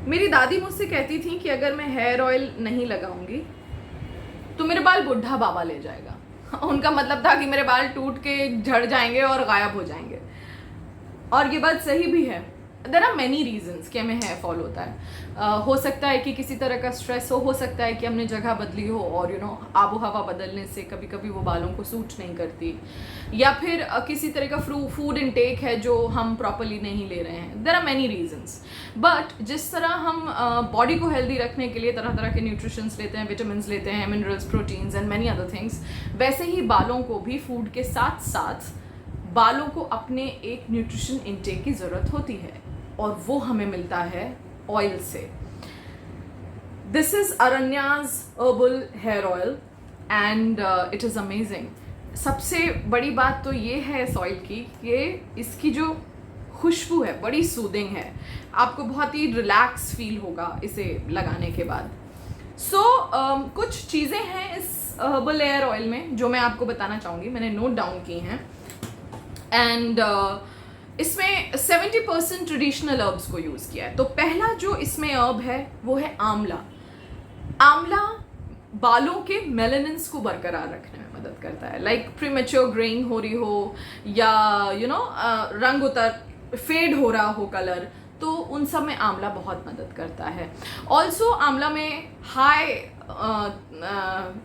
मेरी दादी मुझसे कहती थी कि अगर मैं हेयर ऑयल नहीं लगाऊंगी तो मेरे बाल बुढ़ा बाबा ले जाएगा। उनका मतलब था कि मेरे बाल टूट के झड़ जाएंगे और गायब हो जाएंगे। और ये बात सही भी है। देर आर मैनी रीजन्स कि हमें हेयर फॉल होता है। हो सकता है कि किसी तरह का स्ट्रेस हो सकता है कि हमने जगह बदली हो और आबो हवा बदलने से कभी कभी वो बालों को सूट नहीं करती, या फिर किसी तरह का फूड इनटेक है जो हम प्रॉपरली नहीं ले रहे हैं। There are many reasons. But जिस तरह हम बॉडी को हेल्दी रखने के लिए तरह तरह के न्यूट्रिशंस लेते हैं, विटामिन लेते हैं, minerals, proteins and many other things, वैसे ही बालों को भी फूड के साथ साथ बालों को अपने एक न्यूट्रिशन इनटेक की ज़रूरत होती है, और वो हमें मिलता है ऑयल से। दिस इज अरन्याज herbal hair oil and it is amazing. सबसे बड़ी बात तो ये है इस ऑयल की कि इसकी जो खुशबू है बड़ी सूदिंग है। आपको बहुत ही रिलैक्स फील होगा इसे लगाने के बाद। कुछ चीज़ें हैं इस हर्बल हेयर ऑयल में जो मैं आपको बताना चाहूँगी, मैंने नोट डाउन की हैं। एंड इसमें 70% ट्रेडिशनल हर्ब्स को यूज़ किया है। तो पहला जो इसमें हर्ब है वो है आंवला। आंवला बालों के मेलेनिन्स को बरकरार रखने में मदद करता है। लाइक प्रीमेच्योर ग्रेइंग हो रही हो या रंग फेड हो रहा हो कलर, तो उन सब में आंवला बहुत मदद करता है। ऑल्सो आंवला में high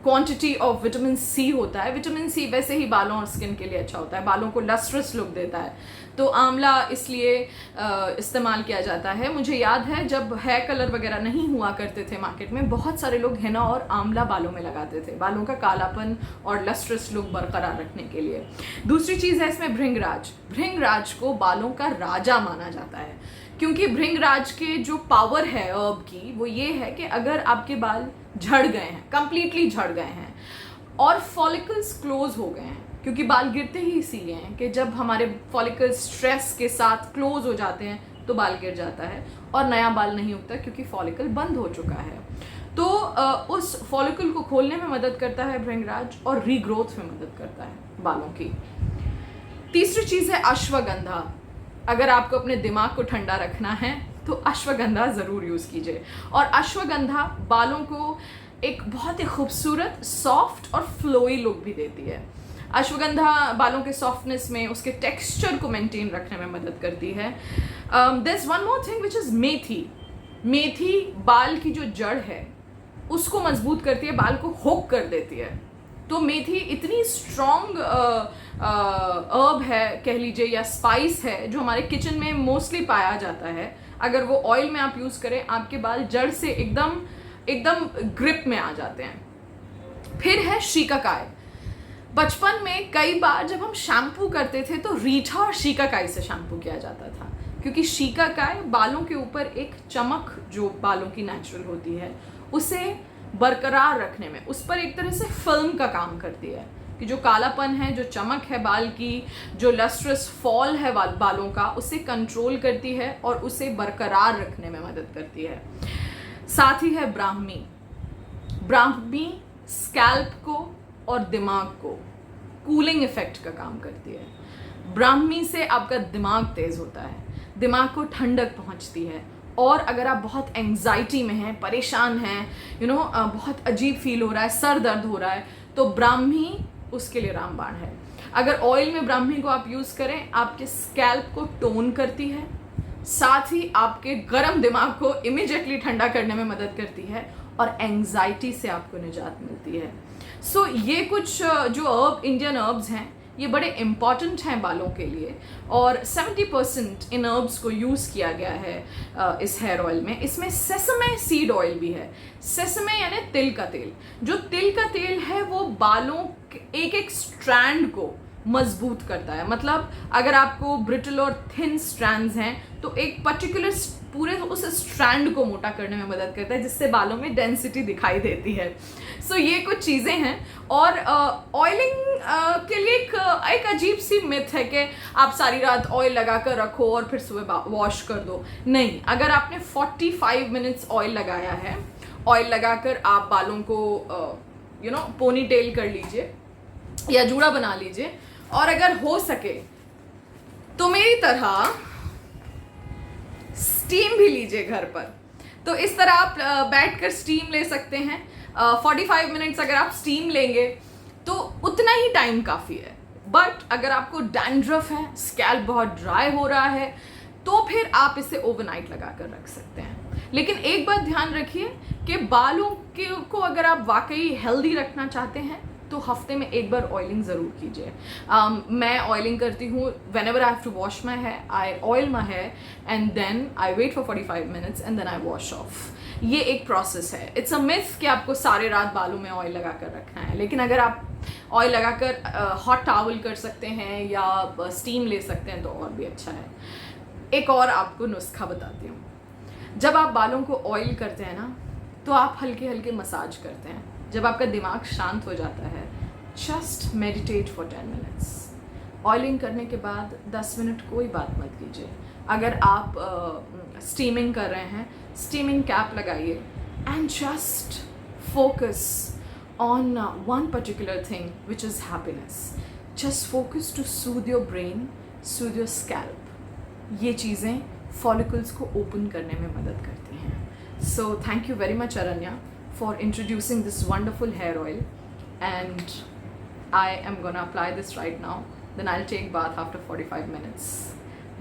quantity of vitamin C होता है। विटामिन सी वैसे ही बालों और स्किन के लिए अच्छा होता है, बालों को लस्ट्रस लुक देता है, तो आंवला इसलिए इस्तेमाल किया जाता है। मुझे याद है जब हेयर कलर वगैरह नहीं हुआ करते थे मार्केट में, बहुत सारे लोग हेना और आंवला बालों में लगाते थे, बालों का कालापन और लस्ट्रस लुक बरकरार रखने के लिए। दूसरी चीज़ है इसमें भृंगराज। भृंगराज को बालों का राजा माना जाता है, क्योंकि भृंगराज के जो पावर है हर्ब की वो ये है कि अगर आपके बाल झड़ गए हैं, कंप्लीटली झड़ गए हैं और फॉलिकल्स क्लोज हो गए हैं, क्योंकि बाल गिरते ही इसीलिए हैं कि जब हमारे फॉलिकल्स स्ट्रेस के साथ क्लोज हो जाते हैं तो बाल गिर जाता है और नया बाल नहीं उगता क्योंकि फॉलिकल बंद हो चुका है। तो उस फॉलिकल को खोलने में मदद करता है भृंगराज और रीग्रोथ में मदद करता है बालों की। तीसरी चीज़ है अश्वगंधा। अगर आपको अपने दिमाग को ठंडा रखना है तो अश्वगंधा ज़रूर यूज़ कीजिए। और अश्वगंधा बालों को एक बहुत ही खूबसूरत, सॉफ्ट और फ्लोई लुक भी देती है। अश्वगंधा बालों के सॉफ्टनेस में, उसके टेक्सचर को मेंटेन रखने में मदद करती है। There is one more thing which is methi. मेथी बाल की जो जड़ है उसको मजबूत करती है, बाल को हुक कर देती है। तो मेथी इतनी स्ट्रॉन्ग हर्ब है कह लीजिए, या स्पाइस है, जो हमारे किचन में मोस्टली पाया जाता है। अगर वो ऑयल में आप यूज़ करें, आपके बाल जड़ से एकदम ग्रिप में आ जाते हैं। फिर है शीकाकाई। बचपन में कई बार जब हम शैम्पू करते थे तो रीठा और शीकाकाई से शैम्पू किया जाता था, क्योंकि शीकाकाई बालों के ऊपर एक चमक जो बालों की नेचुरल होती है उसे बरकरार रखने में, उस पर एक तरह से फिल्म का काम करती है कि जो कालापन है, जो चमक है बाल की, जो लस्ट्रस फॉल है बालों का, उसे कंट्रोल करती है और उसे बरकरार रखने में मदद करती है। साथ ही है ब्राह्मी। ब्राह्मी स्कैल्प को और दिमाग को कूलिंग इफेक्ट का काम करती है। ब्राह्मी से आपका दिमाग तेज होता है, दिमाग को ठंडक पहुंचती है। और अगर आप बहुत एंजाइटी में हैं, परेशान हैं, बहुत अजीब फील हो रहा है, सर दर्द हो रहा है, तो ब्राह्मी उसके लिए रामबाण है। अगर ऑयल में ब्राह्मी को आप यूज़ करें, आपके स्कैल्प को टोन करती है, साथ ही आपके गर्म दिमाग को इमीडिएटली ठंडा करने में मदद करती है और एंजाइटी से आपको निजात मिलती है। ये कुछ जो इंडियन हर्ब्स हैं ये बड़े इम्पॉर्टेंट हैं बालों के लिए, और 70% इन हर्ब्स को यूज़ किया गया है इस हेयर ऑयल में। इसमें सेसमे सीड ऑयल भी है। सेसमे यानी तिल का तेल। जो तिल का तेल है वो बालों के एक एक स्ट्रैंड को मजबूत करता है। मतलब अगर आपको ब्रिटल और थिन स्ट्रैंड्स हैं तो एक पर्टिकुलर पूरे उस स्ट्रैंड को मोटा करने में मदद करता है, जिससे बालों में डेंसिटी दिखाई देती है। ये कुछ चीज़ें हैं। और ऑयलिंग के लिए एक अजीब सी मिथ है कि आप सारी रात ऑयल लगा कर रखो और फिर सुबह वॉश कर दो। नहीं, अगर आपने 45 मिनट्स ऑयल लगाया है, ऑयल लगाकर आप बालों को पोनी टेल कर लीजिए या जूड़ा बना लीजिए, और अगर हो सके तो मेरी तरह स्टीम भी लीजिए घर पर। तो इस तरह आप बैठकर स्टीम ले सकते हैं। 45 मिनट्स अगर आप स्टीम लेंगे तो उतना ही टाइम काफ़ी है। बट अगर आपको डैंड्रफ है, स्कैल्प बहुत ड्राई हो रहा है, तो फिर आप इसे ओवरनाइट लगा कर रख सकते हैं। लेकिन एक बात ध्यान रखिए कि बालों को अगर आप वाकई हेल्दी रखना चाहते हैं तो हफ्ते में एक बार ऑयलिंग ज़रूर कीजिए। मैं ऑयलिंग करती हूँ whenever I have to wash my hair, I oil my hair and then I wait for 45 minutes and then I wash off. ये एक प्रोसेस है। इट्स अ मिथ कि आपको सारे रात बालों में ऑयल लगा कर रखना है, लेकिन अगर आप ऑयल लगाकर हॉट टॉवल कर सकते हैं या स्टीम ले सकते हैं तो और भी अच्छा है। एक और आपको नुस्खा बताती हूँ। जब आप बालों को ऑयल करते हैं ना तो आप हल्के हल्के मसाज करते हैं। जब आपका दिमाग शांत हो जाता है, just meditate for 10 minutes. Oiling करने के बाद 10 मिनट कोई बात मत कीजिए। अगर आप स्टीमिंग कर रहे हैं, स्टीमिंग कैप लगाइए and just focus on one particular thing which is happiness. Just focus to soothe your brain, soothe your scalp. ये चीज़ें फॉलिकल्स को ओपन करने में मदद करती हैं। So thank you very much Aranya for introducing this wonderful hair oil, and I am gonna apply this right now. Then I'll take bath after 45 minutes.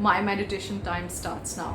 My meditation time starts now.